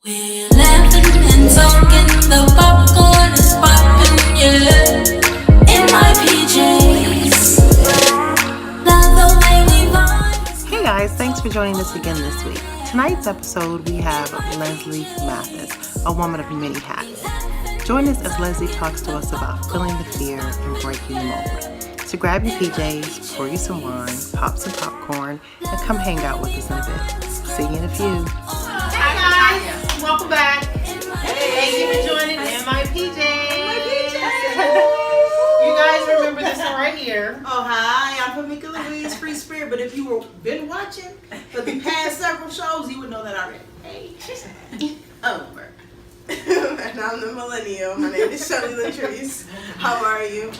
We're laughing and talking, the popcorn is popping, yeah. In my PJs, love the way we vibe. Hey guys, thanks for joining us again this week. Tonight's episode we have Leslie Mathis, a woman of many hats. Join us as Leslie talks to us about feeling the fear and breaking the mold. So grab your PJs, pour you some wine, pop some popcorn, and come hang out with us in a bit. See you in a few. Hi guys, welcome back. Thank you for joining MIPJ. You guys remember this one right here. Oh, hi, I'm Pamika Louise, Free Spirit. But if you were been watching for the past several shows, you would know that already. Hey, over. And I'm the millennial. My name is Shirley Latrice. How are you?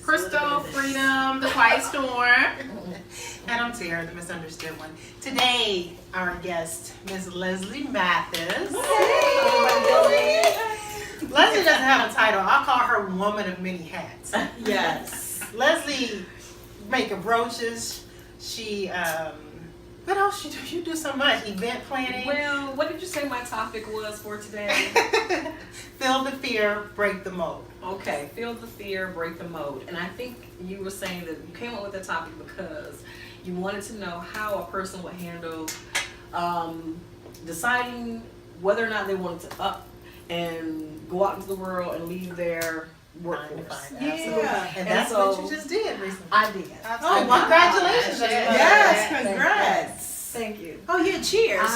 Crystal, Freedom, the Quiet Storm. And I'm Tara, the misunderstood one. Today, our guest, Ms. Leslie Mathis. Leslie doesn't have a title. I'll call her Woman of Many Hats. Yes. Leslie makes brooches. She, what else you do? You do so much. Event planning. Well, what did you say my topic was for today? Feel the fear, break the mold. Okay, feel the fear, break the mold. And I think you were saying that you came up with the topic because you wanted to know how a person would handle deciding whether or not they wanted to up and go out into the world and leave their workforce. Yeah. And that's so, what you just did recently. I did. Oh, wow. Congratulations. Yes, congrats. Thank you. Oh, yeah, cheers.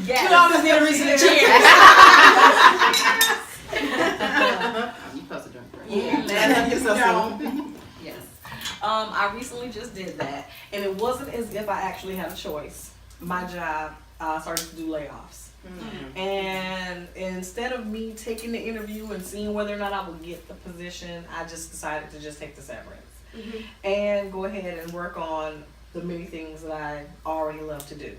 Yes. You always need a reason to cheers. You supposed to drink, right? Yeah. Yes. I recently just did that, and it wasn't as if I actually had a choice. My job started to do layoffs. Mm-hmm. And instead of me taking the interview and seeing whether or not I would get the position, I just decided to just take the severance and go ahead and work on the many things that I already love to do.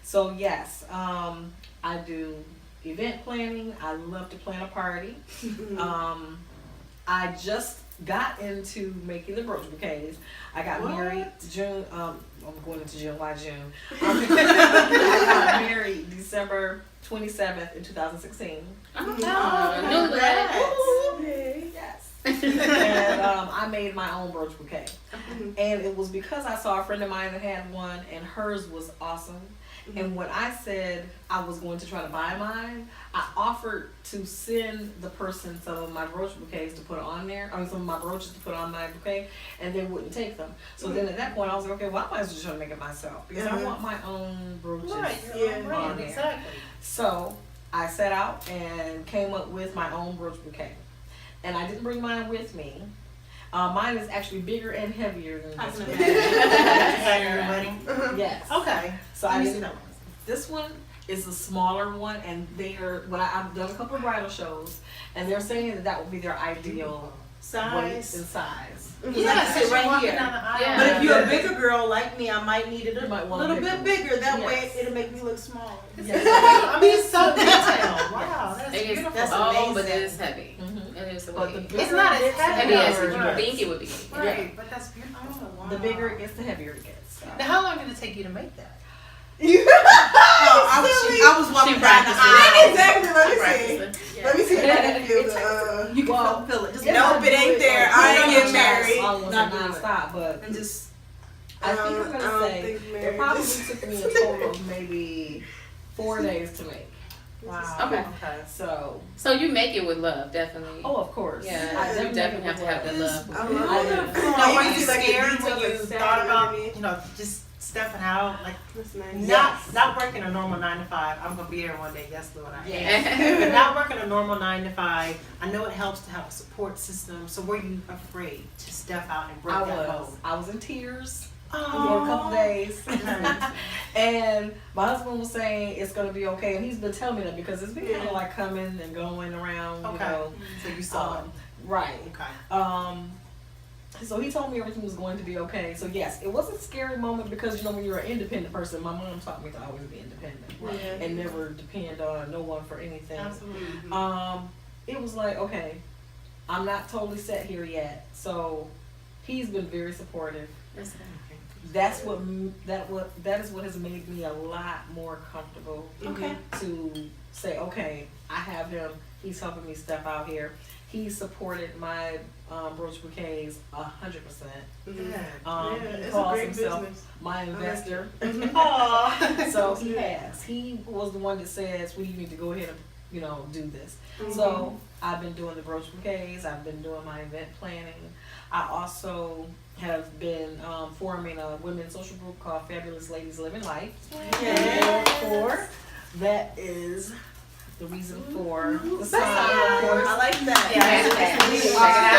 So yes, I do event planning. I love to plan a party. I just got into making the brooch bouquets. I got married June. I'm going into June. Why June? I got married December 27th in 2016. Yes. And I made my own brooch bouquet. And it was because I saw a friend of mine that had one, and hers was awesome. And when I said I was going to try to buy mine, I offered to send the person some of my brooch bouquets to put on there, some of my brooches to put on my bouquet, and they wouldn't take them. So then at that point, I was like, okay, well, I might as well try to make it myself because I want my own brooches on there. Exactly. So I set out and came up with my own brooch bouquet. And I didn't bring mine with me. Mine is actually bigger and heavier than this one. Yes. Okay. So I didn't know. This one is a smaller one, and I've done a couple of bridal shows, and they're saying that would be their ideal weight and size. Yeah, sit right here. Yeah. But if you're a bigger girl like me, I might need it a might want little bit bigger. That way Yes. it'll make me look smaller. Yes. I mean, it's so detailed. Wow, that's beautiful. That's Oh, but amazing. it is heavy. It is the But weight. It's not as Heavy as you Right. think it would be. Right, but that's beautiful. Oh, wow. The bigger it gets, the heavier it gets. So. Now, how long did it take you to make that? I was walking She down the aisle. Exactly. Let me see. Practicing. Let me see if I can feel It the. You can Well, feel it. Just Nope, it ain't there. I ain't getting married. Almost Not doing it. non-stop, but and just I think I'm I gonna don't say think it marriage probably is- took me a total of maybe 4 days to make. Wow. Okay. So, So you make it with love, definitely. oh, of course. Yeah, I you definitely have to have that love. I love I it. do. Now, were I you see, like, the scared when details you of thought that, about, you know what just stepping out? Like, That's nice. not working a normal 9 to 5. I'm going to be there one day. Yes, Lord, I am. Yeah. But not working a normal 9 to 5. I know it helps to have a support system. So were you afraid to step out and break that mold? I was in tears for a Oh. couple days. And my husband was saying it's gonna be okay, and he's been telling me that because it's been kind of like coming and going around, you Okay. know. So you saw it. Right. Okay. So he told me everything was going to be okay. So yes, it was a scary moment because when you're an independent person, my mom taught me to always be independent and never depend on no one for anything. Absolutely. It was like, okay, I'm not totally set here yet. So he's been very supportive. That's that's that is what has made me a lot more comfortable Okay. to say, okay, I have him. He's helping me step out here. He supported my brooch bouquets 100%. Yeah. He It's a calls great himself business. my investor. Aw. So he has. He was the one that says, well, you need to go ahead and, do this. So I've been doing the brooch bouquets. I've been doing my event planning. I also have been forming a women's social group called Fabulous Ladies Living Life. Yes. Therefore, that is the reason for the sign, of I course. like that. Yes.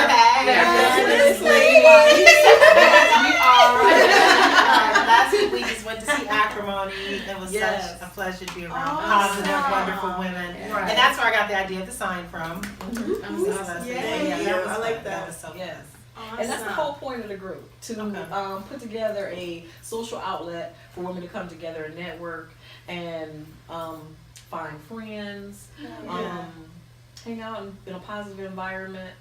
Last week we just went to see Acrimony. It was Yes. such a pleasure to be around Awesome. positive, wonderful women. Right. And that's where I got the idea of the sign from. Yeah, I like that. was so Yes. Awesome. And that's the whole point of the group, to Okay. put together a social outlet for women to come together and network and find friends, hang out in a positive environment,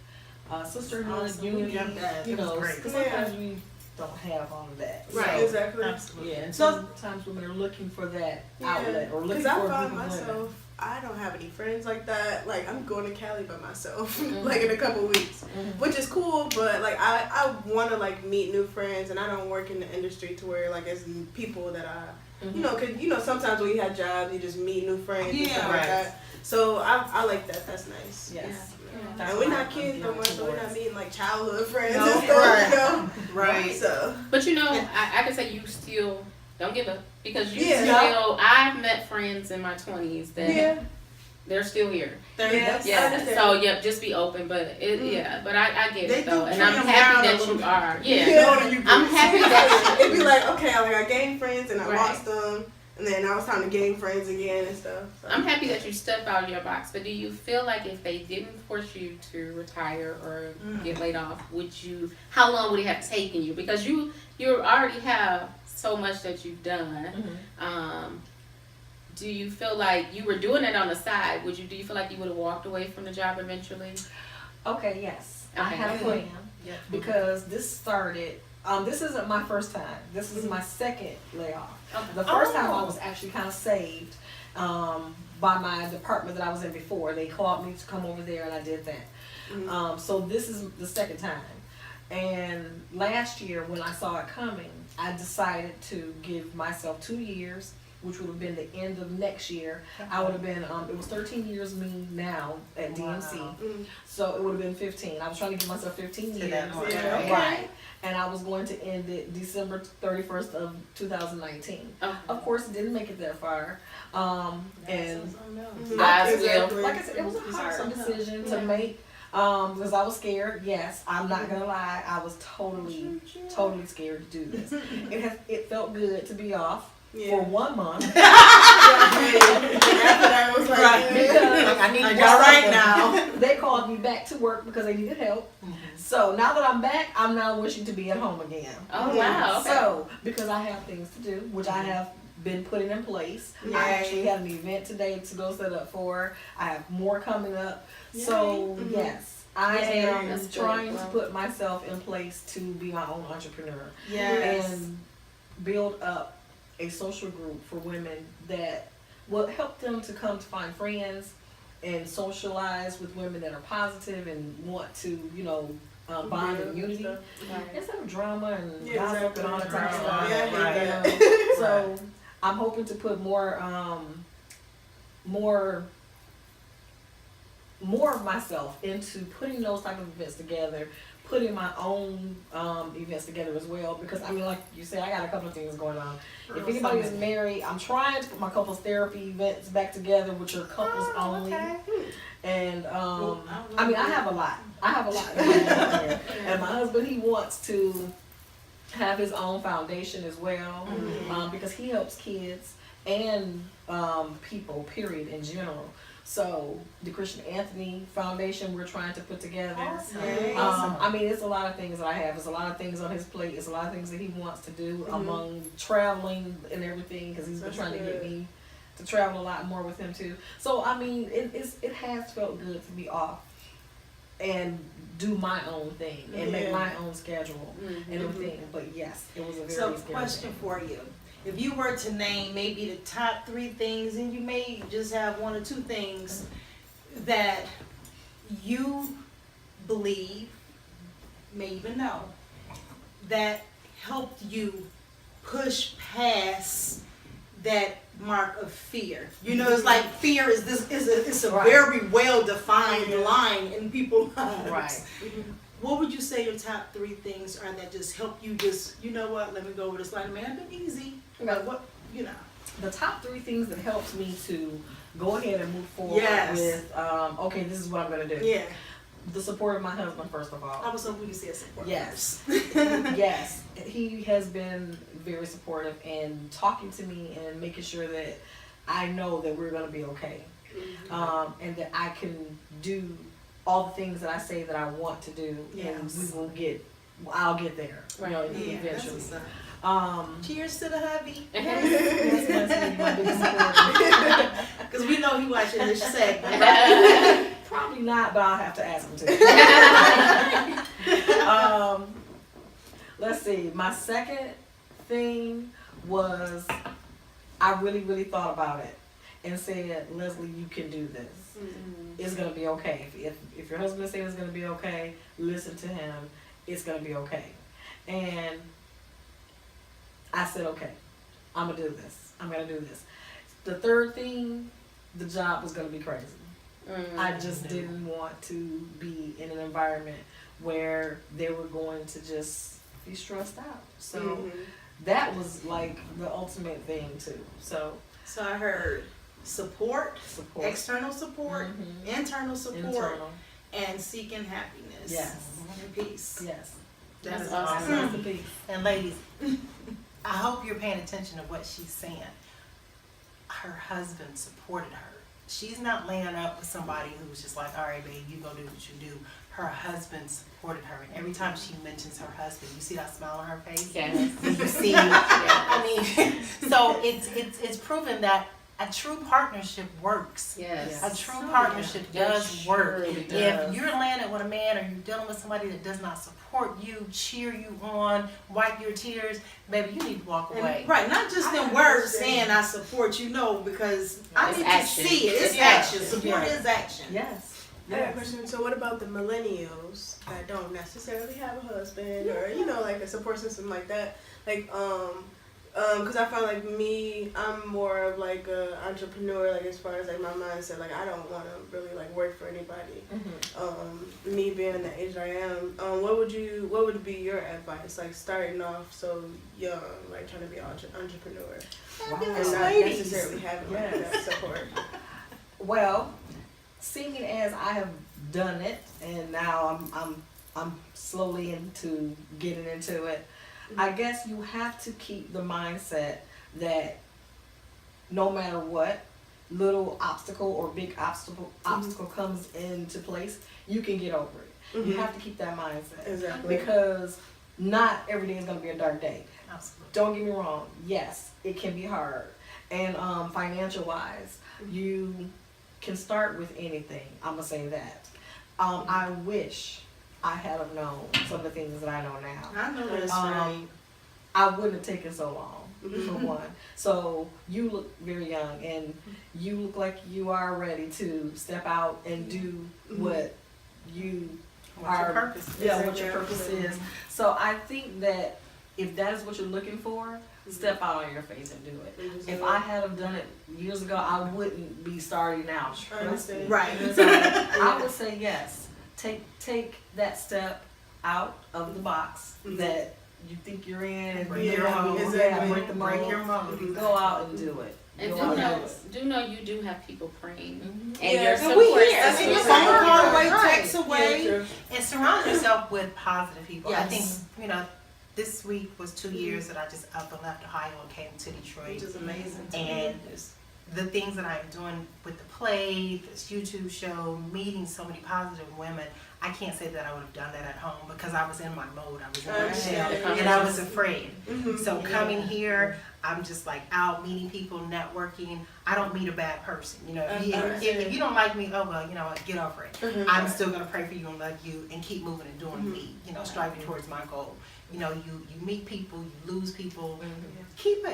sisterhood, Awesome. unity, Yeah, it was great. because sometimes we don't have all of that. Right, So, exactly. Absolutely. yeah, and So- sometimes women are looking for that Yeah. outlet or looking Because for I a group find of women. myself, I don't have any friends like that. Like, I'm going to Cali by myself, Mhm. like in a couple weeks, Mhm. which is cool. But like, I want to like meet new friends, and I don't work in the industry to where like it's people that I, Mhm. cause sometimes when you have jobs, you just meet new friends and Yeah, stuff right. like that. So I like that. That's nice. Yes. That's And we're what not I'm kids no gearing more, so we're not towards. meeting like childhood friends No, and stuff, right. Right. So But I can say you still don't give up because you Yeah. still. I've met friends in my 20s that yeah, they're still here. I Yeah. understand. So just be open, but but I get They it though, do and I'm trim happy down a that little you are. Yeah. Yeah. I'm happy that It'd be like, okay, like I gained friends and I Right. lost them, and then now it's time to gain friends again and stuff. So. I'm happy that you stepped out of your box. But do you feel like if they didn't force you to retire or get laid off, how long would it have taken you? Because you already have so much that you've done. Mhm. Do you feel like you were doing it on the side? Do you feel like you would have walked away from the job eventually? Okay, yes. I Okay. have a plan. Yeah. Because this started, this isn't my first time. This is my second layoff. Okay. The first time I was actually kind of saved by my department that I was in before. They called me to come over there and I did that. So this is the second time. And last year when I saw it coming, I decided to give myself 2 years, which would have been the end of next year. I would have been, it was 13 years of me now at DMC. Wow. So it would have been 15. I was trying to give myself 15 To years. that mark. Yeah, okay. Right. And I was going to end it December 31st of 2019. Okay. Of course, it didn't make it that far. And God's will. like I said, it was a hard decision to make. Because I was scared. Yes, I'm not gonna lie. I was totally scared to do this. It felt good to be off for 1 month. After that, it was like, Right. Because I need to I go got right now. They called me back to work because they needed help. So now that I'm back, I'm now wishing to be at home again. Oh wow. Okay. So because I have things to do, which I have been putting in place. Yay. I actually had an event today to go set up for. I have more coming up. So Yay. yes, I Yay. am That's trying great. to put myself in place to be my own entrepreneur yes. and build up a social group for women that will help them to come to find friends and socialize with women that are positive and want to, bond in unity Right. instead of drama and Yeah, gossip exactly. and all that type of Right. stuff. Yeah, I hate Right. that. So I'm hoping to put more of myself into putting those type of events together, putting my own events together as well. Because I mean, like you said, I got a couple of things going on. If anybody is married, I'm trying to put my couples therapy events back together, which are couples only. And I mean, I have a lot. going on here. And my husband, he wants to have his own foundation as well, because he helps kids and people, period, in general. So the Christian Anthony Foundation we're trying to put together. I mean, it's a lot of things that I have. It's a lot of things on his plate. It's a lot of things that he wants to do among traveling and everything, because he's been That's trying to get good. me to travel a lot more with him too. So I mean, it has felt good to be off and do my own thing and make Yeah. my own schedule and everything. But yes, it was a very So, scary question thing. for you. If you were to name maybe the top 3 things, and you may just have 1 or 2 things that you believe, may even know, that helped you push past that mark of fear. You know, it's like fear is it's a Right. very well defined line in people's lives. Right. What would you say your top 3 things are that just help you just, you know what, let me go over this line. Man, it's been easy. But what, you know. The top 3 things that helps me to go ahead and move forward Yes. with, okay, this is what I'm gonna do. Yeah. The support of my husband, first of I all. was hoping you said support. Yes. Yes. He has been very supportive in talking to me and making sure that I know that we're gonna be okay. And that I can do all the things that I say that I want to do, Yes. and I'll get there, you know, Yeah, that's eventually. what's up. Cheers to the hubby. That's my biggest supporter. Because we know he watching this segment, right? Probably not, but I'll have to ask him to. Let's see. My second thing was I really, really thought about it and said, Leslie, you can do this. It's gonna be okay. If your husband says it's gonna be okay, listen to him. It's gonna be okay. And I said, okay, I'm gonna do this. I'm gonna do this. The third thing, the job was gonna be crazy. I just didn't want to be in an environment where they were going to just be stressed out. So that was like the ultimate thing too. So So I heard support, support, external support, internal support, internal, and seeking happiness. yes, And peace. yes. That's That's awesome. the piece. And ladies, I hope you're paying attention to what she's saying. Her husband supported her. She's not laying up with somebody who's just like, all right, babe, you go do what you do. Her husband supported her. And every time she mentions her husband, you see that smile on her face? Yes. You see, I mean, so it's proven that a true partnership works. Yes. A true partnership does work. surely If does. you're landed with a man or you're dealing with somebody that does not support you, cheer you on, wipe your tears, baby, you need to walk away. And, right, not just in words saying I support you, no, because I It's need action. to see it. It's Yeah. action. Support Yeah. is action. Yes. I have a question. So what about the millennials that don't necessarily have a husband or, you know, like a support system like that? Like, because I found like me, I'm more of like a entrepreneur, like as far as like my mindset, like I don't want to really like work for anybody. Me being the age I am, what would be your advice, like starting off so young, like trying to be an entrepreneur Wow. and not necessarily having like Yes. that support? Well, seeing as I have done it, and now I'm slowly into getting into it. I guess you have to keep the mindset that no matter what little obstacle or big obstacle comes into place, you can get over it. You have to keep that mindset Exactly. because not every day is going to be a dark day. Absolutely. Don't get me wrong. Yes, it can be hard, and financial wise, you can start with anything. I'm gonna say that. I wish I had have known some of the things that I know now. I know that's right. I wouldn't have taken so long, for one. So you look very young, and you look like you are ready to step out and do what you What's your purpose? yeah, what your purpose is. So I think that if that is what you're looking for, step out on your face and do it. If I had have done it years ago, I wouldn't be starting out. I understand. Right. So I would say yes. Take that step out of the box that you think you're in and Break you're your mold. yeah, Exactly. break the Break mold. your mold. Go out and do it. And Go do out and know, do it. do know you do have people praying, and Yeah, your and support we here. system And your is phone call right away, here. text away. And surround yourself with positive people. I think, Yes. this week was 2 years that I just up and left Ohio and came to Detroit. Which is amazing. And the things that I'm doing with the play, this YouTube show, meeting so many positive women, I can't say that I would have done that at home because I was in my mode. I was in my shell, and I was afraid. So coming here, I'm just like out meeting people, networking. I don't meet a bad person. You know, if you don't like me, oh well, you know what, get over it. I'm still gonna pray for you and love you and keep moving and doing me. You know, striving towards my goal. You know, you meet people, you lose people. Keep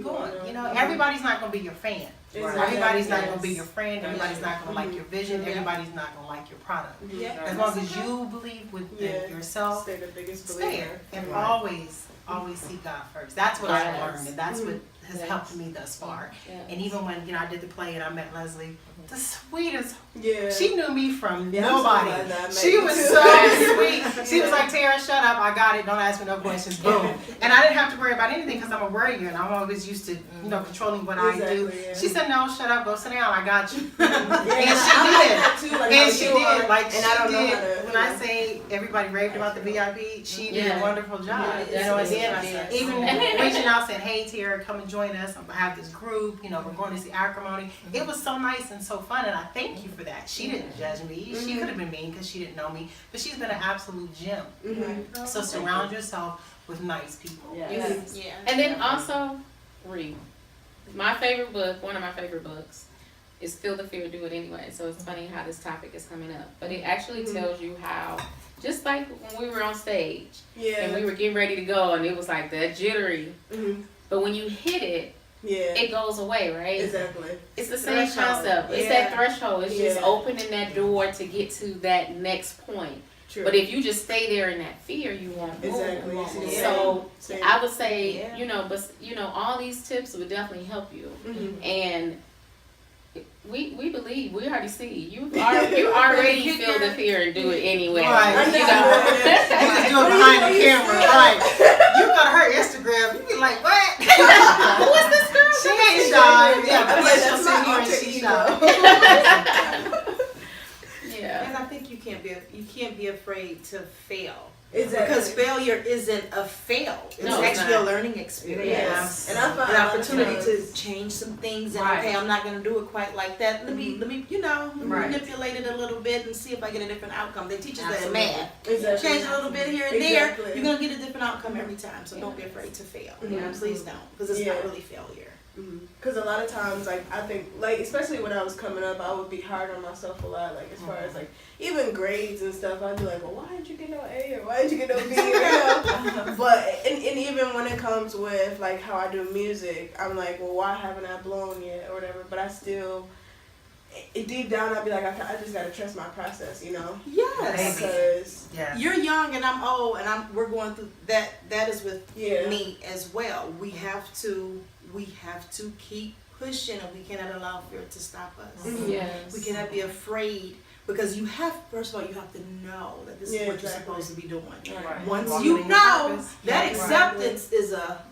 going. You know, everybody's not gonna be your fan. Everybody's not gonna be your friend. Everybody's not gonna like your vision. Everybody's not gonna like your product. As long as you believe within yourself, stay the biggest stay believer. there and always seek God first. That's what I learned, and that's what has helped me thus far. And even when I did the play and I met Leslie, the sweetest. She knew me from nobody. She was so sweet. She was like, Tara, shut up. I got it. Don't ask me no questions. Boom. And I didn't have to worry about anything because I'm a worrier and I'm always used to controlling what I do. She said, no, shut up. Go sit down. I got you. And she did. And she did. Like she did. When I say everybody raved about the VIP, she did a wonderful job. You know, and then even reaching out saying, hey, Tara, come and join us. I have this group. You know, we're going to see acrimony. It was so nice and so fun, and I thank you for that. She didn't judge me. She could have been mean because she didn't know me, but she's been an absolute gem. So surround yourself with nice people. Yes. And then also read. My favorite book, one of my favorite books, is Feel the Fear, Do It Anyway. So it's funny how this topic is coming up, but it actually tells you how, just like when we were on stage and we were getting ready to go, and it was like that jittery, but when you hit it, it goes away, right? Exactly. It's the same concept. It's that threshold. It's just opening that door to get to that next point. True. But if you just stay there in that fear, you won't move. Exactly. So I would say, all these tips would definitely help you. And we believe, we already see you already feel the fear and do it anyway. Right. You You just do it behind the camera, right? You go to her Instagram, you be like, what? Who is this girl? She ain't shy. Yeah, but she'll sit here and she's shy. And I think you can't be afraid to fail. Exactly. Because failure isn't a fail. It's actually a learning experience. Yes. And I find an opportunity to change some things. And okay, I'm not going to do it quite like that. Let me manipulate it a little bit and see if I get a different outcome. They teach us that in math. Exactly. Change a little bit here and there. You're going to get a different outcome every time. So don't be afraid to fail. Please don't. Because it's not really failure. Because a lot of times, like, I think, like, especially when I was coming up, I would be hard on myself a lot, like, as far as, like, even grades and stuff. I'd be like, well, why didn't you get no A, or why didn't you get no B, you know? But, and even when it comes with, like, how I do music, I'm like, well, why haven't I blown yet, or whatever, but I still, deep down, I'd be like, I just gotta trust my process, you know? Yes. Because you're young and I'm old, and we're going through that. That is with me as well. We have to keep pushing, and we cannot allow fear to stop us. Yes. We cannot be afraid, because first of all, you have to know that this is what you're supposed to be doing. Right. Once Walking you in your know, purpose. that acceptance is a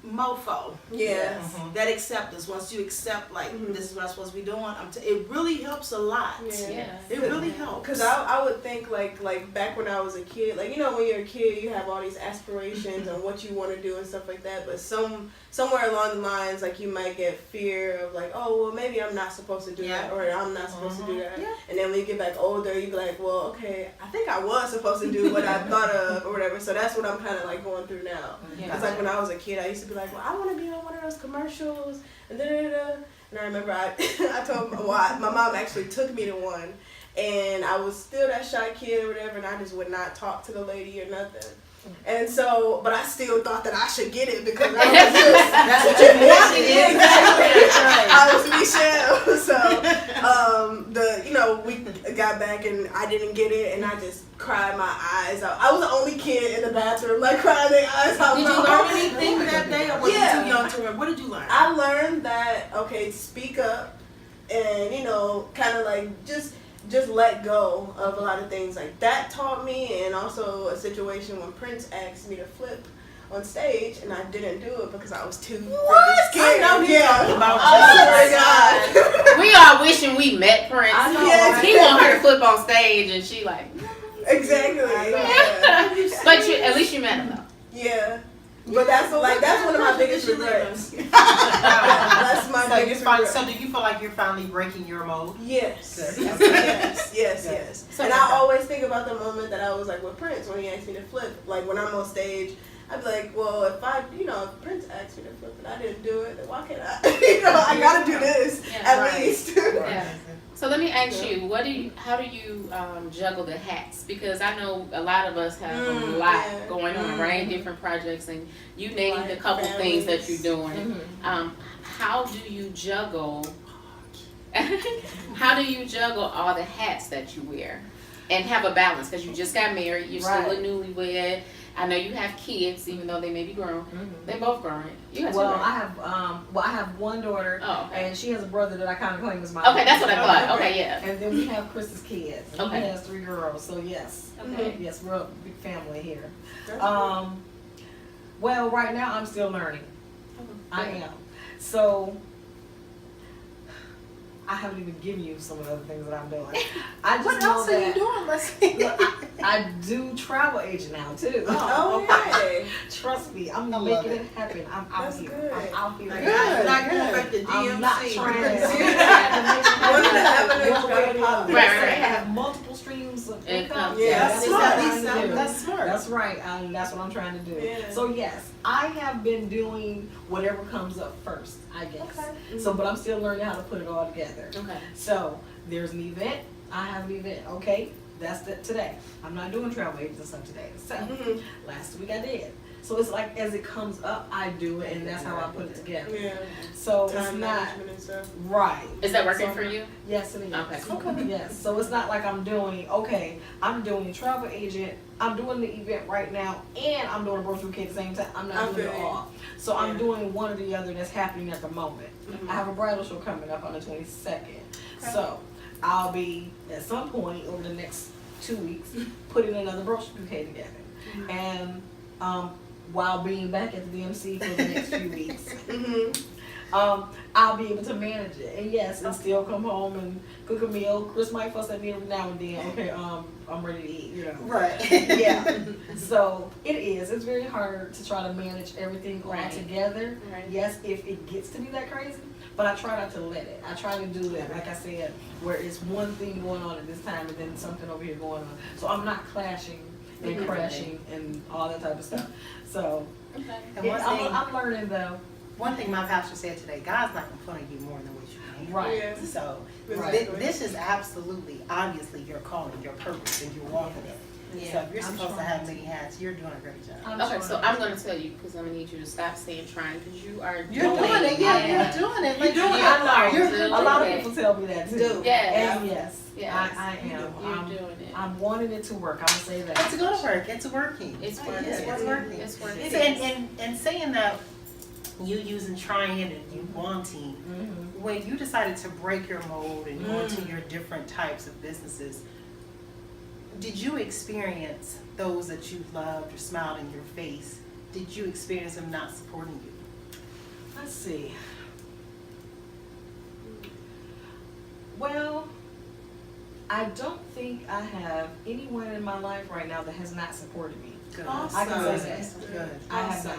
mofo. Yes. That acceptance, once you accept, like, this is what I'm supposed to be doing, it really helps a lot. Yeah. It really helps. Because I would think, like back when I was a kid, like, you know, when you're a kid, you have all these aspirations and what you want to do and stuff like that, but somewhere along the lines, like, you might get fear of, like, oh, well, maybe I'm not supposed to do that, or I'm not supposed to do that. And then when you get back older, you be like, well, okay, I think I was supposed to do what I thought of, or whatever. So that's what I'm kind of, like, going through now. It's like when I was a kid, I used to be like, well, I want to be on one of those commercials, and da-da-da. And I remember I told my mom actually took me to one, and I was still that shy kid or whatever, and I just would not talk to the lady or nothing. And so, but I still thought that I should get it because I was just, that's what you wanted. I was Michelle. So, we got back and I didn't get it, and I just cried my eyes out. I was the only kid in the bathroom, like, crying their eyes out. Did you learn anything that day, or were you too young to remember? What did you learn? I learned that, okay, speak up and, kind of like just let go of a lot of things. Like, that taught me, and also a situation when Prince asked me to flip on stage, and I didn't do it because I was too scared. I know he's talking about. Oh my God. We all wishing we met Prince. I know, Yes. He want her to flip on stage, and she like. Exactly. But at least you met him though. Yeah. But that's one of my biggest regrets. That's my biggest regret. So do you feel like you're finally breaking your mold? Yes. Good. Yes. And I always think about the moment that I was like with Prince when he asked me to flip. Like when I'm on stage, I'd be like, well, if Prince asked me to flip and I didn't do it, then why can't I? I gotta do this at least. Yeah. So let me ask you, how do you juggle the hats? Because I know a lot of us have a lot going on, right? Different projects, and you named a couple things that you're doing. How do you juggle? How do you juggle all the hats that you wear, and have a balance? Because you just got married, you're still a newlywed. I know you have kids, even though they may be grown. They both grown. You have two, right? I have one daughter, and she has a brother that I kind of claim as my. Okay, that's what I thought. Okay, yeah. And then we have Chris's kids. And he has 3 girls, so yes. Okay. Yes, we're a big family here. Well, right now I'm still learning. I am. So I haven't even given you some of the other things that I'm doing. I just What else are you doing? Let's see. I do travel agent now too. Okay. Trust me, I'm making it happen. I'm out That's here. good. I'm out here. Good. Not going back to DMC. I'm not trying to. One of the avenues gotta pop. Right. Have multiple streams of income. Yeah, That's smart. That's right. That's what I'm trying to do. Yeah. So yes, I have been doing whatever comes up first, I guess. So, but I'm still learning how to put it all together. Okay. So there's an event. I have an event. Okay, that's today. I'm not doing travel agents and stuff today. So last week I did. So it's like as it comes up, I do it, and that's how I put it together. Yeah. So Time it's not management and stuff. right. Is that working for you? Yes, it is. Okay. Yes. So it's not like I'm doing travel agent. I'm doing the event right now, and I'm doing a virtual bouquet at the same time. I'm not doing it all. So I'm doing one or the other that's happening at the moment. I have a bridal show coming up on the 22nd. So I'll be at some point over the next 2 weeks putting another virtual bouquet together, and while being back at the DMC for the next few weeks. I'll be able to manage it, and yes, and still come home and cook a meal. Chris might fuss at me every now and then. Okay, I'm ready to eat. Right. Yeah. So it is. It's very hard to try to manage everything all together. Right. Yes, if it gets to be that crazy, but I try not to let it. I try to do it, like I said, where it's one thing going on at this time and then something over here going on. So I'm not clashing and crashing and all that type of stuff. So And I'm learning though. one thing my pastor said today, God's not going to put on you more than what you can. Right. Yeah. So Right. this is absolutely, obviously, your calling, your purpose, and you're walking it. So if you're supposed to have many hats, you're doing a great job. Okay, so I'm going to tell you, because I'm going to need you to stop saying trying, because you are You're doing it. Yeah, you're doing it. Like, I know. A lot of people tell me that too. Yes. And yes, I am. You're doing it. I'm wanting it to work. I'm gonna say that. it's going to work. It's working. It's Yeah, working. it's working. It's working. And saying that you using trying and you wanting, when you decided to break your mold and go into your different types of businesses, did you experience those that you loved or smiled in your face? Did you experience them not supporting you? Let's see. Well, I don't think I have anyone in my life right now that has not supported me. Good. I can say that. Good. I have not.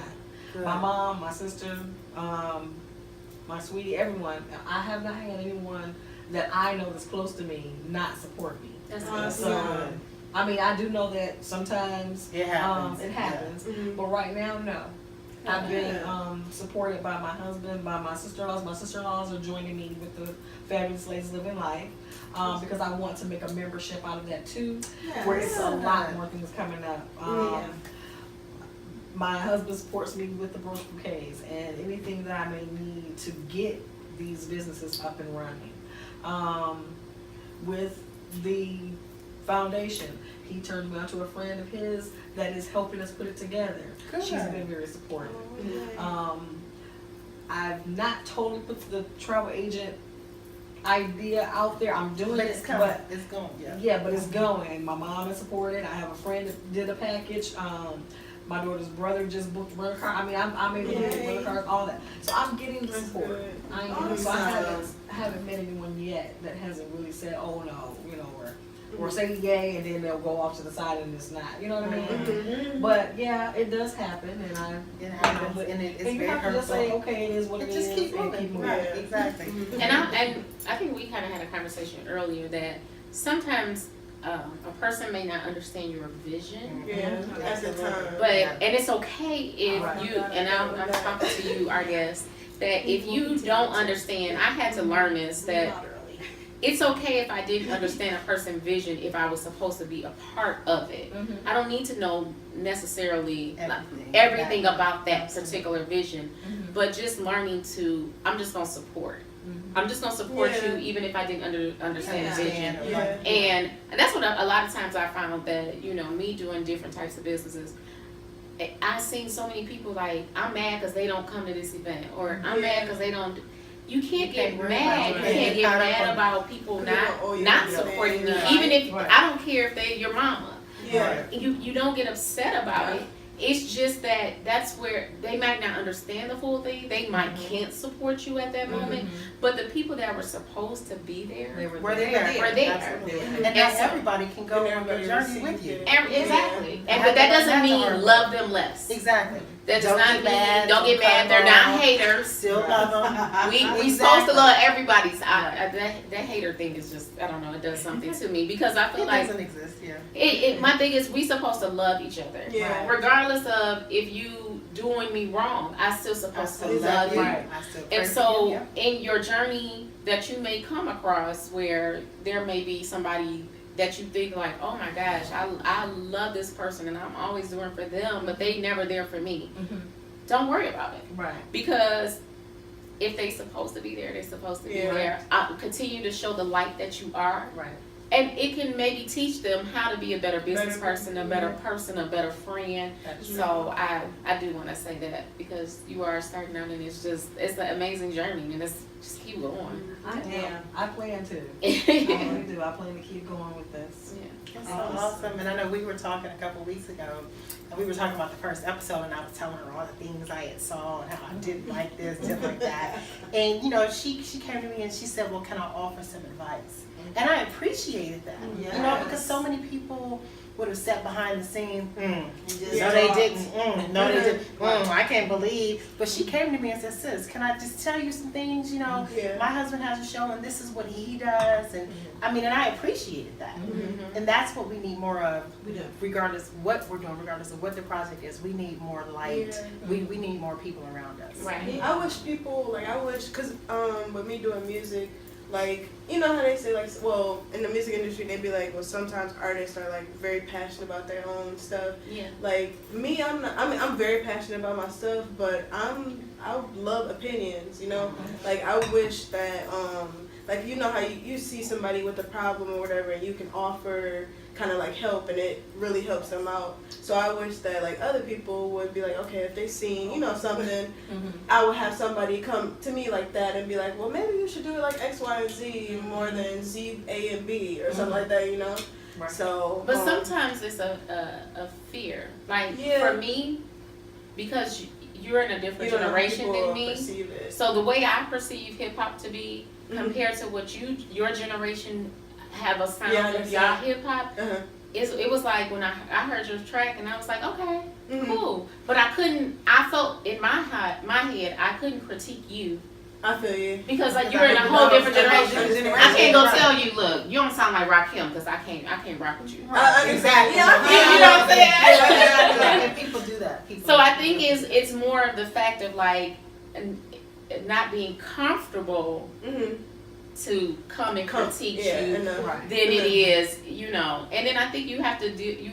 Good. My mom, my sister, my sweetie, everyone. I have not had anyone that I know that's close to me not support me. That's So, I mean, I do know that sometimes It happens. it happens, but right now, no. I've been supported by my husband, by my sister-in-laws. My sister-in-laws are joining me with the Fabulous Ladies Living Life because I want to make a membership out of that too, where it's a lot more things coming up. My husband supports me with the brooch bouquets and anything that I may need to get these businesses up and running. With the foundation, he turned me on to a friend of his that is helping us put it together. Good. She's been very supportive. I've not totally put the travel agent idea out there. I'm doing But it, it's coming. but It's going. Yeah. yeah, but it's going. My mom is supported. I have a friend that did a package. My daughter's brother just booked rental car. I mean, I'm able to book rental cars, all that. So I'm getting the support. So I haven't met anyone yet that hasn't really said, oh no, or or say yay, and then they'll go off to the side and it's not. You know what I mean? But yeah, it does happen, and It happens, and it's and you very have to just hurtful. say, okay, it is what it And is. just keep and moving. moving. Right, exactly. And I think we kind of had a conversation earlier that sometimes a person may not understand your vision, Yeah, at the time. but and it's okay if Right. you, and I'm talking to you, our guest, that if you don't understand, I had to learn this, that it's okay if I didn't understand a person's vision if I was supposed to be a part of it. I don't need to know necessarily everything about that particular vision, but just learning to, I'm just gonna support. I'm just gonna support Yeah. you even if I didn't understand the vision. Yeah. And that's what a lot of times I found that, you know, me doing different types of businesses, I've seen so many people like, I'm mad because they don't come to this event, or I'm mad because they don't. You can't get mad. You can't get mad about people not supporting you, even if I don't care if they're your mama. Yeah. You don't get upset about it. It's just that that's where they might not understand the full thing. They might can't support you at that moment. But the people that were supposed to be there We're there. were there. Absolutely. And not everybody can go on your journey with you. Exactly. But that doesn't mean love them less. Exactly. That does Don't not get mean mad, don't get don't mad. cut They're them not off. haters. Still love them. We supposed to love everybody's. That hater thing is just, I don't know, it does something to me because I feel It like doesn't exist, yeah. my thing is we supposed to love each other. Yeah. Regardless of if you doing me wrong, I still supposed to love you. I still pray And for so you, yeah. in your journey that you may come across where there may be somebody that you think like, oh my gosh, I love this person and I'm always doing for them, but they never there for me. Don't worry about it. Right. Because if they supposed to be there, they're supposed to be there. Continue to show the light that you are. Right. And it can maybe teach them how to be a better business person, a better person, a better friend. So I do want to say that because you are starting out and it's an amazing journey and it's just keep going. I am. I plan to. I really do. I plan to keep going with this. That's so awesome. And I know we were talking a couple weeks ago, and we were talking about the first episode, and I was telling her all the things I had saw and how I didn't like this, didn't like that. And, you know, she came to me and she said, well, can I offer some advice? And I appreciated that, you know, because so many people would have sat behind the scene, no they didn't, no they didn't, I can't believe. But she came to me and said, sis, can I just tell you some things, you know, my husband has a show and this is what he does. And I mean, and I appreciated that. And that's what we need more of, regardless what we're doing, regardless of what the project is, we need more light. We need more people around us. Right. I wish people, like, cause with me doing music, like, you know how they say, like, well, in the music industry, they be like, well, sometimes artists are, like, very passionate about their own stuff. Yeah. Like, me, I'm very passionate about my stuff, but I love opinions, you know? Like, I wish that, like, you know how you see somebody with a problem or whatever, and you can offer kind of like help, and it really helps them out. So I wish that like other people would be like, okay, if they seen, you know, something, I would have somebody come to me like that and be like, well, maybe you should do it like X, Y, and Z more than Z, A, and B or something like that, you know? Right. So, But sometimes it's a fear. Like for me, because you're in a different generation than me, so the way I perceive hip hop to be compared to what your generation have a sound of y'all hip hop, it was like when I heard your track and I was like, okay, cool. But I felt in my head, I couldn't critique you. I feel you. Because like you're in a whole different generation. I can't go tell you, look, you don't sound like Rakim because I can't rock with you. Exactly. You know what I'm saying? And people do that. So I think it's more of the fact of like not being comfortable to come and critique you than it is, you know. And then I think you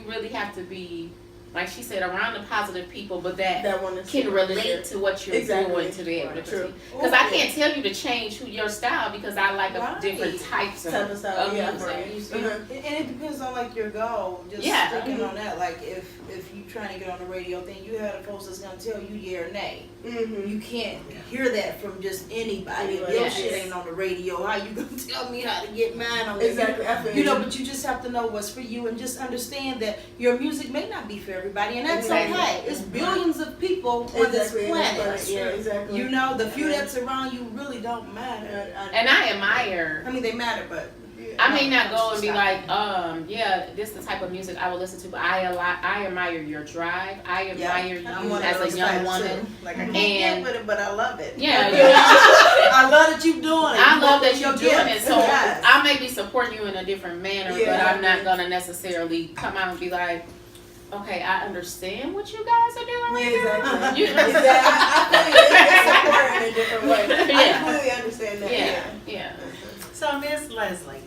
really have to be, like she said, around the positive people, but that can relate to what you're doing to be able to critique. Because I can't tell you to change your style because I like different types of music. And it depends on like your goal. Just sticking on that. Like if you trying to get on the radio thing, you have a post that's gonna tell you yeah or nay. You can't hear that from just anybody. If your shit ain't on the radio, how you gonna tell me how to get mine on the radio? You know, but you just have to know what's for you and just understand that your music may not be for everybody, and that's okay. It's billions of people on this planet. You know, the few that's around you really don't matter. And I admire. I mean, they matter, but I may not go and be like, yeah, this is the type of music I will listen to, but I admire your drive. I admire you as a young woman. Like I can't And- get with it, but I love it. Yeah, I love that you're doing it. I You love go that with you're your doing it. gifts. So Yes. I may be supporting you in a different manner, but Yeah. I'm not gonna necessarily come out and be like, okay, I understand what you guys are doing right now. Exactly. You- I feel it's important in a different way. I Yeah. completely understand that. Yeah. So, Miss Leslie,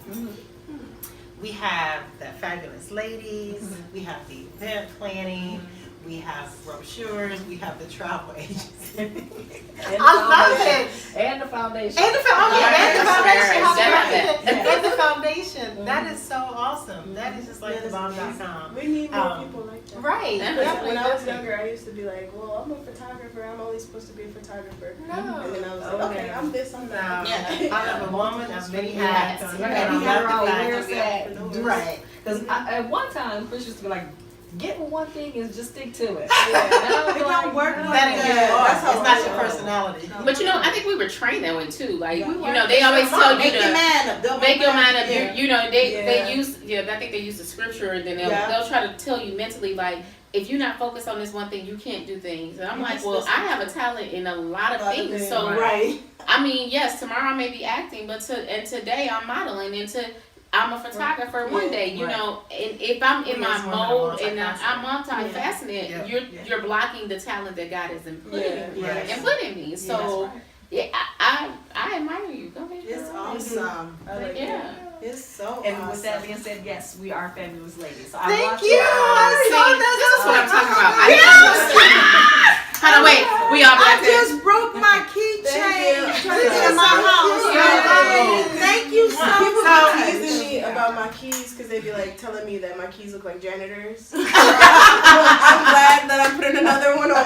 we have the Fabulous Ladies, we have the event planning, we have brochures, we have the travel agency. I love it. And the foundation. And the foundation. Yeah. And the foundation. That is so awesome. That is just like the bomb.com. We need more people like that. Right. Definitely. When I was younger, I used to be like, well, I'm a photographer. I'm only supposed to be a photographer. No. And then I was like, okay, I'm this, I'm No, that. I love a woman of many hats. Yes. And And I he had love her all the fact wears that that. Right. Because at one time, Chris used to be like, get with one thing and just stick to it. Yeah. And I was It like, don't work no. like That ain't who that. you are. That's how It's not it your is. personality. But you know, I think we were trained that way too. Like, Yeah. you know, they always tell you Make your to mind up. Don't make your mind up. Yeah. You know, Yeah. they use, I think they use the scripture, and then they'll try to tell you mentally, like, if you're not focused on this one thing, you can't do things. And I'm like, well, I have a talent in a lot of things. So, Right. I mean, yes, tomorrow I may be acting, but today I'm modeling, and I'm a photographer one day, you know, and if I'm in my Yes, women are mode and I'm multifaceted. multifaceted, Yeah. you're blocking the talent that God has put in me Yes. and put in me. So yeah, I admire you. Go ahead. It's girl. awesome. I like Yeah. that. It's so And awesome. with that being said, yes, we are fabulous ladies. So I Thank want you. See, That's what I'm talking about. Hold on, wait. We all I black there. just broke my keychain. Thank you. This is my house. Yeah. Thank you so People much. be teasing me about my keys because they be like telling me that my keys look like janitors. I'm glad that I'm putting another one on.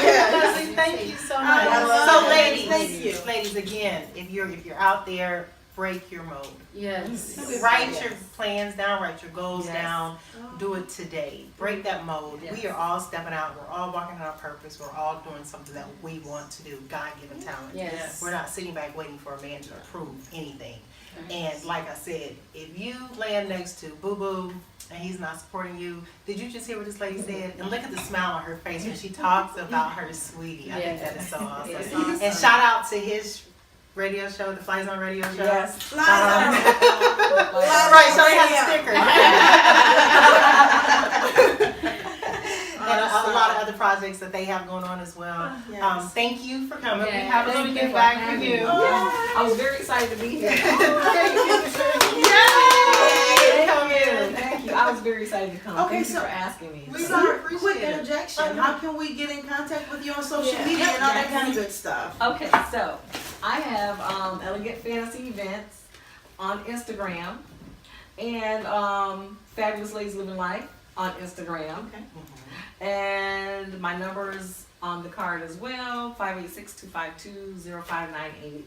Leslie, thank you so much. I love So, it. ladies, Thank you. ladies, again, if you're out there, break your mode. Yes. Write your plans down, write your goals Yes. down. Do it today. Break that mode. Yes. We are all stepping out. We're all walking in our purpose. We're all doing something that we want to do. God-given talent. Yes. We're not sitting back waiting for a man to approve anything. And like I said, if you land next to Boo Boo and he's not supporting you, did you just hear what this lady said? And look at the smile on her face when she talks about her sweetie. I think that is so awesome. Yes. And shout out to his radio show, the Fly Zone radio show. Yes. Right, so he has a sticker. And a lot of other projects that they have going on as well. Yes. Thank you for coming. Yeah, We have a thank little you gift for bag for having you. me. I was very excited to be here. Yay! Come in. Thank you. I was very excited to come. Okay, Thank you so for asking me. We So got a appreciate quick it. interjection. How can we get in contact with you on social Yeah. media and all that Yes. kind of good stuff? Okay, so I have Elegant Fantasy Events on Instagram and Fabulous Ladies Living Life on Instagram. Okay. And my number is on the card as well, 586-252-0598.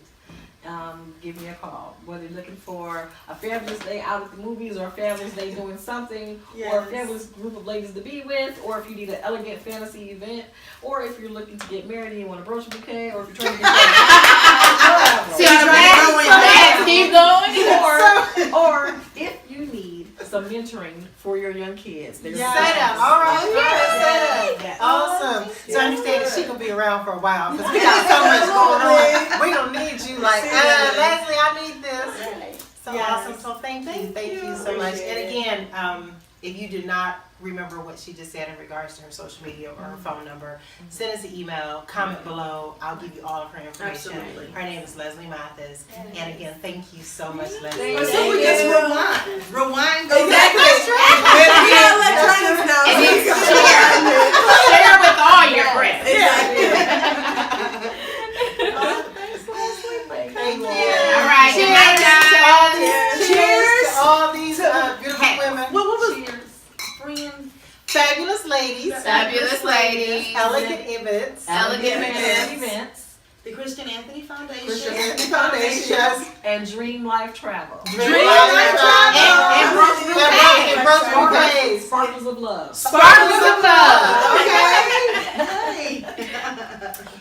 Give me a call. Whether you're looking for a fabulous day out at the movies or a fabulous day doing something or a Yes. fabulous group of ladies to be with, or if you need an elegant fantasy event, or if you're looking to get married and you want a brooch bouquet, or if you're trying to get See how the bags keep going? or if you need some mentoring for your young kids. There's Say that. All right. Oh, Say that. Awesome. So understand that she gonna be around for a while because we got so much going on. We don't need you like, Leslie, I need this. So Yes. awesome. So thank you so much. And again, if you did not remember what she just said in regards to her social media or her phone number, send us an email, comment below. I'll give you all of her information. Absolutely. Her name is Leslie Mathis. And again, thank you so much, Leslie. Thank So we just rewind. Rewind goes Exactly. And then share with all your friends. Thank you. All right, good night, guys. Cheers to all these beautiful women. What was Friends. Fabulous ladies. Fabulous ladies. Elegant events. Elegant Events. the Christian Anthony Foundation? Christian Anthony Foundation. Yes. And Dream Life Travel. Dream Life Travel. And Brooks Bouquet. And Brooks Bouquets. Sparkles of Love. Sparkles of love. Okay.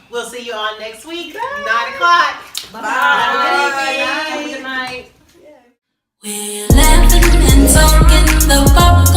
We'll see you all next week, 9 o'clock. Bye. Bye. Good night. the popcorn